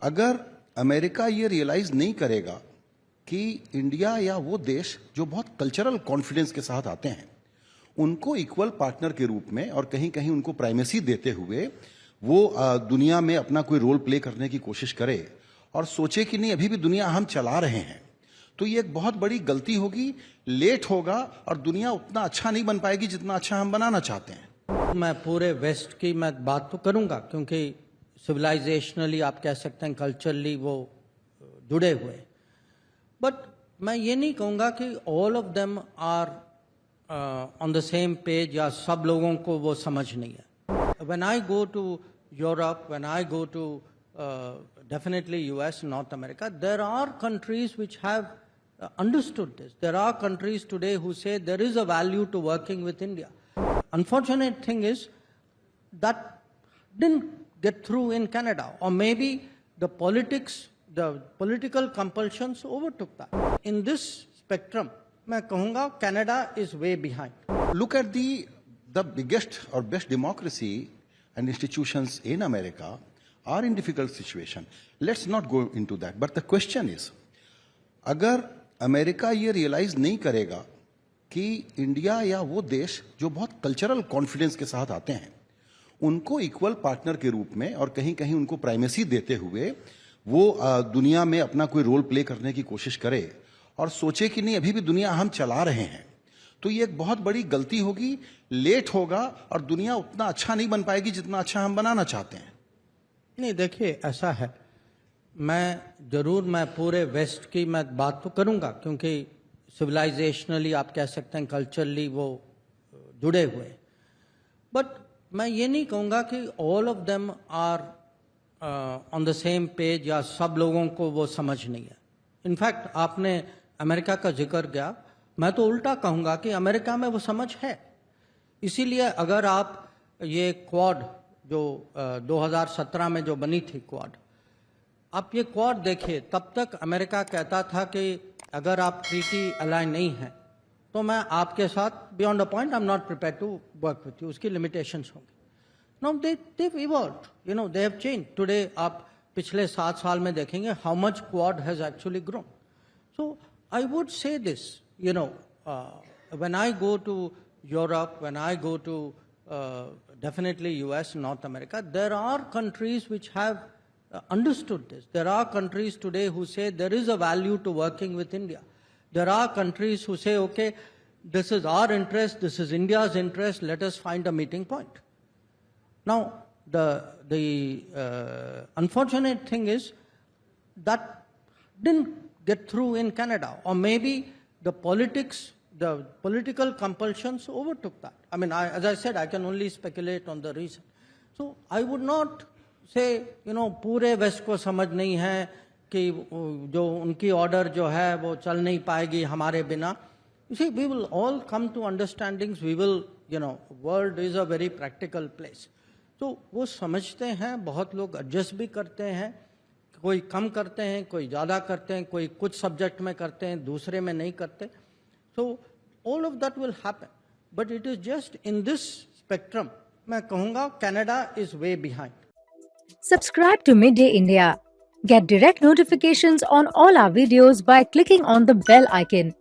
अगर अमेरिका ये रियलाइज नहीं करेगा कि इंडिया या वो देश जो बहुत कल्चरल कॉन्फिडेंस के साथ आते हैं उनको इक्वल पार्टनर के रूप में और कहीं कहीं उनको प्राइमेसी देते हुए वो दुनिया में अपना कोई रोल प्ले करने की कोशिश करे और सोचे कि नहीं अभी भी दुनिया हम चला रहे हैं, तो ये एक बहुत बड़ी गलती होगी, लेट होगा और दुनिया उतना अच्छा नहीं बन पाएगी जितना अच्छा हम बनाना चाहते हैं। मैं पूरे वेस्ट की मैं बात तो करूंगा क्योंकि सिविलाइजेशनली आप कह सकते हैं, कल्चरली वो जुड़े हुए, बट मैं ये नहीं कहूँगा कि all of them are on the same page या सब लोगों को वो समझ नहीं है। When I go to Europe, when I go to definitely US, North America, there are countries which have understood this. There are countries today who say there is a value to working with India. Unfortunate thing is that didn't get through in Canada, or maybe the political compulsions overtook that. In this spectrum, मैं कहूँगा Canada is way behind. Look at the biggest or best democracy and institutions in America are in difficult situation. Let's not go into that. But the question is, अगर America ये realise नहीं करेगा कि India या वो देश जो बहुत कल्चरल कॉन्फिडेंस के साथ आते हैं उनको इक्वल पार्टनर के रूप में और कहीं कहीं उनको प्राइमेसी देते हुए वो दुनिया में अपना कोई रोल प्ले करने की कोशिश करे और सोचे कि नहीं अभी भी दुनिया हम चला रहे हैं, तो ये एक बहुत बड़ी गलती होगी, लेट होगा और दुनिया उतना अच्छा नहीं बन पाएगी जितना अच्छा हम बनाना चाहते हैं। नहीं, देखिए ऐसा है, मैं पूरे वेस्ट की मैं बात तो करूंगा क्योंकि सिविलाइजेशनली आप कह सकते हैं, कल्चरली वो जुड़े हुए, बट मैं ये नहीं कहूँगा कि all of them are on the same page या सब लोगों को वो समझ नहीं है। इनफैक्ट आपने अमेरिका का जिक्र किया, मैं तो उल्टा कहूँगा कि अमेरिका में वो समझ है। इसीलिए अगर आप ये क्वाड जो 2017 में जो बनी थी क्वाड, आप ये क्वाड देखिए, तब तक अमेरिका कहता था कि अगर आप ट्रीटी अलाइन नहीं हैं तो मैं आपके साथ beyond a point I am not prepare to work with you, उसकी लिमिटेशंस होंगी। Now they've evolved, they have changed. Today आप पिछले 7 साल में देखेंगे how much Quad has actually grown. So I would say this, when I go to Europe, when I go to definitely US, North America, there are countries which have understood this. There are countries today who say there is a value to working with India. There are countries who say, okay, this is our interest, this is India's interest, let us find a meeting point. Now, the unfortunate thing is that didn't get through in Canada, or maybe the political compulsions overtook that. I mean, as I said, I can only speculate on the reason. So I would not say, पूरे waste को समझ नहीं है कि जो उनकी order जो है वो चल नहीं पाएगी हमारे बिना. You see, we will all come to understandings. We will, world is a very practical place. तो वो समझते हैं, बहुत लोग एडजस्ट भी करते हैं, कोई कम करते हैं, कोई ज़्यादा करते हैं, कोई कुछ सब्जेक्ट में करते हैं, दूसरे में नहीं करते. So all of that will happen, but it is just in this spectrum. मैं कहूँगा Canada is way behind. Subscribe to Midday India. Get direct notifications on all our videos by clicking on the bell icon.